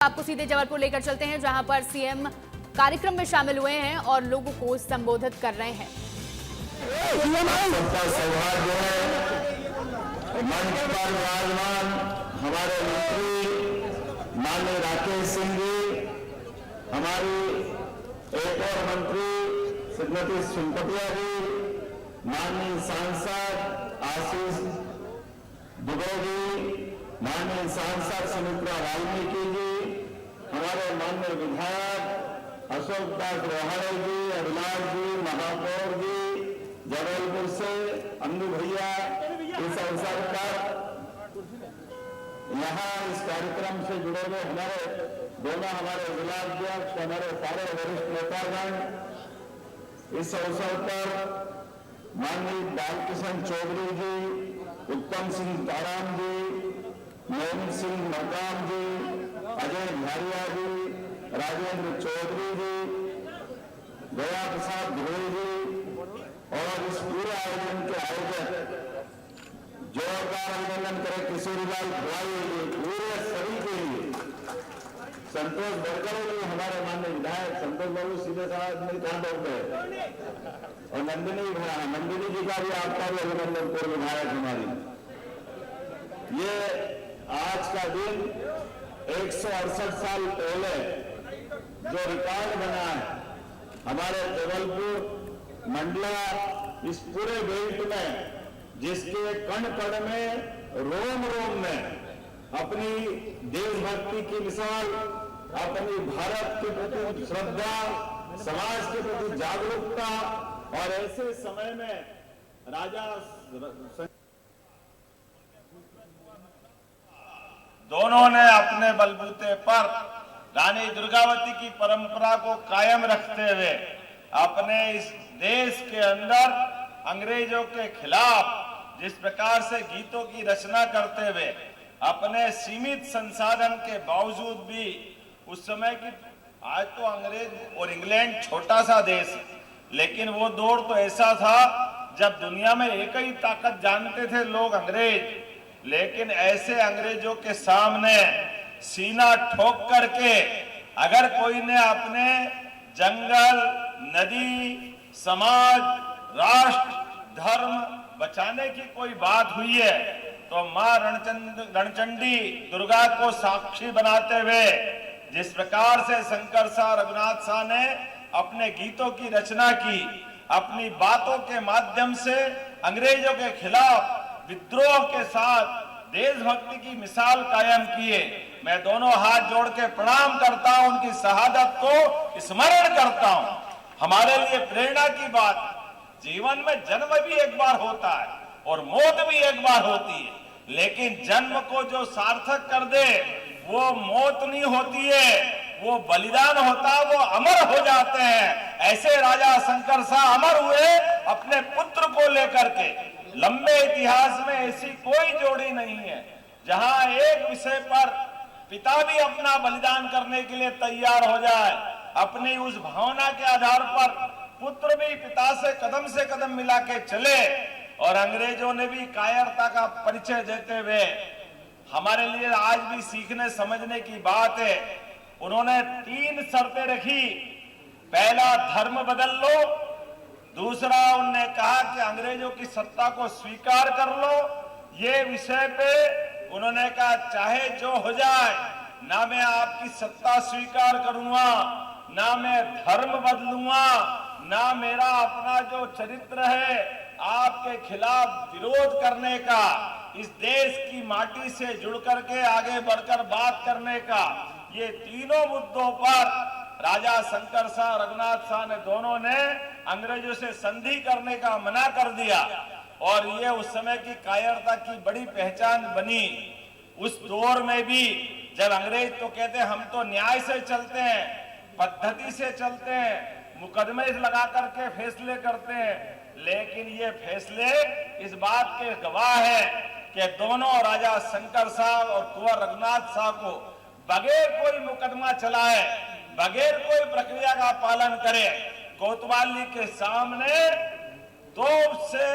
आपको सीधे जबलपुर लेकर चलते हैं, जहां पर सीएम कार्यक्रम में शामिल हुए हैं और लोगों को संबोधित कर रहे हैं। सबका सौभाग्य है मंच पर विराजमान हमारे मंत्री माननीय राकेश सिंह जी, हमारी एक और मंत्री श्रीमती सुनपटिया जी, माननीय सांसद आशीष दुबे जी, माननीय सांसद सुमित्रा वाल्मीकि जी, हमारे माननीय विधायक अशोक दास रोहाड़े जी, अभिलाष जी, महापौर जी जबलपुर से, अम्बू भैया, इस अवसर पर यहाँ इस कार्यक्रम से जुड़े हुए हमारे जिलाध्यक्ष, हमारे सारे वरिष्ठ नेतागण, इस अवसर पर माननीय बालकिशन चौधरी जी, उत्तम सिंह ताराम जी, मोहन सिंह मकाम जी, अजय भारिया जी, राजेंद्र चौधरी जी, दया प्रसाद धोई जी और इस पूरे आयोजन के आयोजक जोरदार अभिनंदन करें किशोरीलाल भुआई जी, पूरे सभी के लिए संतोष बड़कर जी, हमारे माननीय विधायक संतोष बाबू सीधे साहब मेरे कहां दौड़ गए, और नंदिनी जी का भी आपका भी अभिनंदन पूर्व विधायक हमारी। ये आज का दिन 168 साल पहले जो रिकॉर्ड बना है, हमारे जबलपुर मंडला इस पूरे बेल्ट में, जिसके कण कण में रोम रोम में अपनी देशभक्ति की मिसाल, अपनी भारत के प्रति श्रद्धा, समाज के प्रति जागरूकता, और ऐसे समय में राजा दोनों ने अपने बलबूते पर रानी दुर्गावती की परंपरा को कायम रखते हुए अपने इस देश के अंदर अंग्रेजों के खिलाफ जिस प्रकार से गीतों की रचना करते हुए अपने सीमित संसाधन के बावजूद भी उस समय की, आज तो अंग्रेज और इंग्लैंड छोटा सा देश है, लेकिन वो दौर तो ऐसा था जब दुनिया में एक ही ताकत जानते थे लोग, अंग्रेज। लेकिन ऐसे अंग्रेजों के सामने सीना ठोक करके अगर कोई ने अपने जंगल, नदी, समाज, राष्ट्र, धर्म बचाने की कोई बात हुई है तो मां रणचंडी दुर्गा को साक्षी बनाते हुए जिस प्रकार से शंकर शाह, रघुनाथ शाह ने अपने गीतों की रचना की, अपनी बातों के माध्यम से अंग्रेजों के खिलाफ विद्रोह के साथ देशभक्ति की मिसाल कायम किए। मैं दोनों हाथ जोड़ के प्रणाम करता हूं, उनकी शहादत को स्मरण करता हूं। हमारे लिए प्रेरणा की बात, जीवन में जन्म भी एक बार होता है और मौत भी एक बार होती है, लेकिन जन्म को जो सार्थक कर दे वो मौत नहीं होती है, वो बलिदान होता है, वो अमर हो जाते हैं। ऐसे राजा शंकर शाह अमर हुए अपने पुत्र को लेकर के। लंबे इतिहास में ऐसी कोई जोड़ी नहीं है जहां एक विषय पर पिता भी अपना बलिदान करने के लिए तैयार हो जाए, अपनी उस भावना के आधार पर पुत्र भी पिता से कदम मिला के चले। और अंग्रेजों ने भी कायरता का परिचय देते हुए हमारे लिए आज भी सीखने समझने की बात है। उन्होंने 3 शर्तें रखी। पहला, धर्म बदल लो। दूसरा, उन्होंने कहा कि अंग्रेजों की सत्ता को स्वीकार कर लो। ये विषय पे उन्होंने कहा चाहे जो हो जाए, ना मैं आपकी सत्ता स्वीकार करूंगा, ना मैं धर्म बदलूंगा, ना मेरा अपना जो चरित्र है आपके खिलाफ विरोध करने का, इस देश की माटी से जुड़ करके आगे बढ़कर बात करने का। ये तीनों मुद्दों पर राजा शंकर शाह, रघुनाथ शाह ने दोनों ने अंग्रेजों से संधि करने का मना कर दिया, और ये उस समय की कायरता की बड़ी पहचान बनी। उस दौर में भी जब अंग्रेज तो कहते हैं हम तो न्याय से चलते हैं, पद्धति से चलते हैं, मुकदमे लगा करके फैसले करते हैं, लेकिन ये फैसले इस बात के गवाह है कि दोनों राजा शंकर शाह और कुंवर रघुनाथ शाह को बगैर कोई मुकदमा चलाए, बगैर कोई प्रक्रिया का पालन करे, कोतवाली के सामने तोप से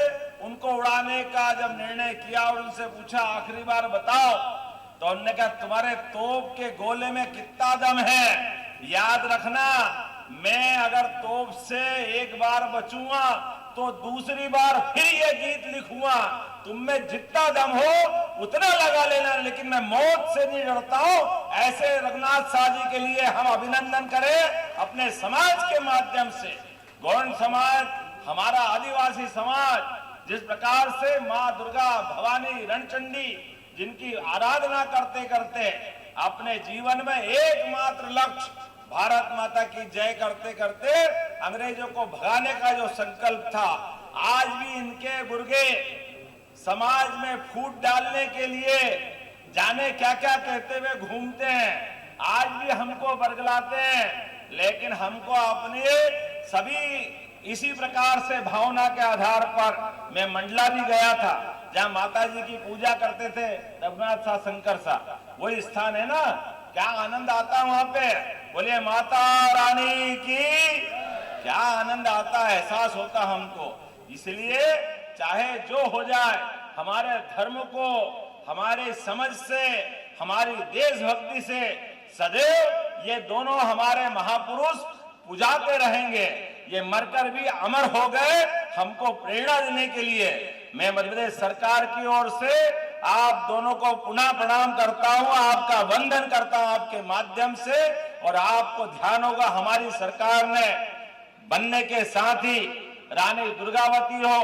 उनको उड़ाने का जब निर्णय किया और उनसे पूछा आखिरी बार बताओ तो उन्होंने कहा तुम्हारे तोप के गोले में कितना दम है, याद रखना मैं अगर तोप से एक बार बचूंगा तो दूसरी बार फिर ये गीत लिखूंगा, तुम में जितना दम हो उतना लगा लेना, लेकिन मैं मौत से नहीं डरता हूं। ऐसे रघुनाथ शाह जी के लिए हम अभिनंदन करें अपने समाज के माध्यम से। गौड़ समाज, हमारा आदिवासी समाज जिस प्रकार से माँ दुर्गा, भवानी, रणचंडी जिनकी आराधना करते करते अपने जीवन में एकमात्र लक्ष्य भारत माता की जय करते करते अंग्रेजों को भगाने का जो संकल्प था, आज भी इनके गुर्गे समाज में फूट डालने के लिए जाने क्या क्या कहते हुए घूमते हैं। आज भी हमको बरगलाते हैं, लेकिन हमको अपने सभी इसी प्रकार से भावना के आधार पर, मैं मंडला भी गया था जहां माता जी की पूजा करते थे रघुनाथ शाह, शंकर शाह, वही स्थान है ना, क्या आनंद आता है वहां पे। बोलिए माता रानी की, क्या आनंद आता है, एहसास होता हमको। इसलिए चाहे जो हो जाए, हमारे धर्म को हमारे समझ से, हमारी देशभक्ति से सदैव ये दोनों हमारे महापुरुष पुजाते रहेंगे। ये मरकर भी अमर हो गए हमको प्रेरणा देने के लिए। मैं मध्य प्रदेश सरकार की ओर से आप दोनों को पुनः प्रणाम करता हूं, आपका वंदन करता हूं आपके माध्यम से। और आपको ध्यान होगा हमारी सरकार ने बनने के साथ ही रानी दुर्गावती हो,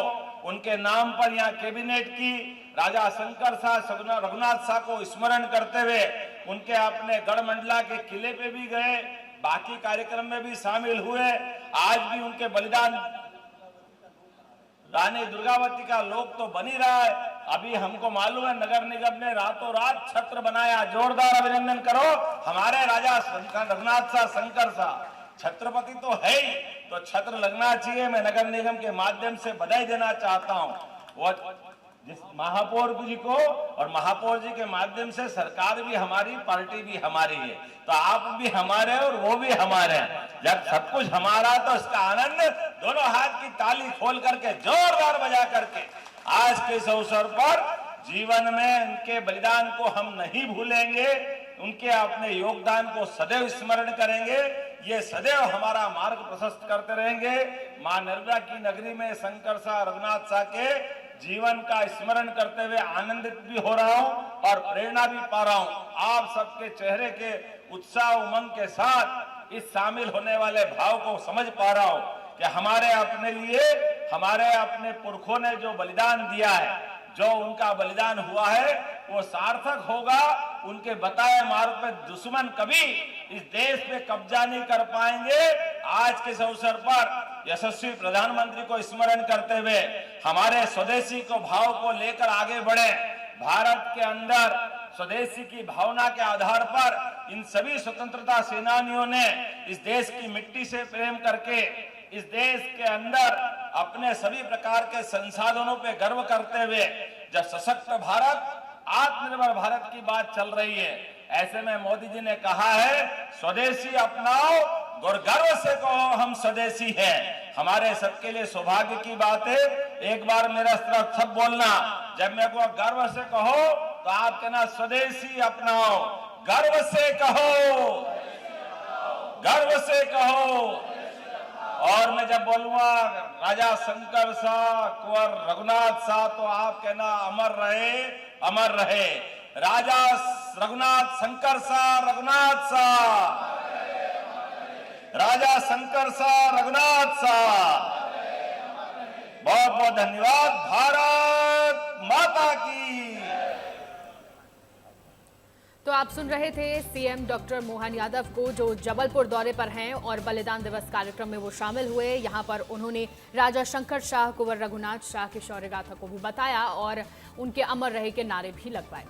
उनके नाम पर यहाँ कैबिनेट की, राजा शंकर शाह, रघुनाथ शाह को स्मरण करते हुए उनके अपने गढ़ मंडला के किले पे भी गए, बाकी कार्यक्रम में भी शामिल हुए। आज भी उनके बलिदान रानी दुर्गावती का लोक तो बन ही रहा है। अभी हमको मालूम है नगर निगम ने रातों रात छत्र बनाया, जोरदार अभिनंदन करो हमारे राजा रघुनाथ शाह, शंकर शाह। छत्रपति तो है ही, तो छत्र लगना चाहिए। मैं नगर निगम के माध्यम से बधाई देना चाहता हूँ वो जिस महापौर जी को, और महापौर जी के माध्यम से सरकार भी हमारी, पार्टी भी हमारी है, तो आप भी हमारे और वो भी हमारे हैं। जब सब कुछ हमारा तो इसका आनंद दोनों हाथ की ताली खोल करके जोरदार बजा करके आज के इस अवसर पर जीवन में उनके बलिदान को हम नहीं भूलेंगे, उनके अपने योगदान को सदैव स्मरण करेंगे। ये सदैव हमारा मार्ग प्रशस्त करते रहेंगे। मां नर्मदा की नगरी में शंकर शाह, रघुनाथ शाह के जीवन का स्मरण करते हुए आनंदित भी हो रहा हूं और प्रेरणा भी पा रहा हूं। आप सबके चेहरे के उत्साह उमंग के साथ इस शामिल होने वाले भाव को समझ पा रहा हूं कि हमारे अपने लिए, हमारे अपने पुरखों ने जो बलिदान दिया है, जो उनका बलिदान हुआ है वो सार्थक होगा। उनके बताए मार्ग पे दुश्मन कभी इस देश पे कब्जा नहीं कर पाएंगे। आज के इस अवसर पर यशस्वी प्रधानमंत्री को स्मरण करते हुए हमारे स्वदेशी को भाव को लेकर आगे बढ़े। भारत के अंदर स्वदेशी की भावना के आधार पर इन सभी स्वतंत्रता सेनानियों ने इस देश की मिट्टी से प्रेम करके इस देश के अंदर अपने सभी प्रकार के संसाधनों पे गर्व करते हुए, जब सशक्त भारत, आत्मनिर्भर भारत की बात चल रही है, ऐसे में मोदी जी ने कहा है स्वदेशी अपनाओ और गर्व से कहो हम स्वदेशी हैं। हमारे सबके लिए सौभाग्य की बात है। एक बार मेरा सब बोलना, जब मेरे को गर्व से कहो तो आप कहना स्वदेशी अपनाओ, गर्व से कहो, गर्व से कहो। और मैं जब बोलूंगा राजा शंकर शाह, कुंवर रघुनाथ शाह, तो आप कहना अमर रहे, अमर रहे। राजा रघुनाथ, शंकर शाह, रघुनाथ शाह, राजा शंकर शाह, रघुनाथ शाह। बहुत बहुत धन्यवाद। भारत माता की। तो आप सुन रहे थे सीएम डॉक्टर मोहन यादव को, जो जबलपुर दौरे पर हैं और बलिदान दिवस कार्यक्रम में वो शामिल हुए। यहाँ पर उन्होंने राजा शंकर शाह, कुंवर रघुनाथ शाह की शौर्य गाथा को भी बताया और उनके अमर रहे के नारे भी लगवाए।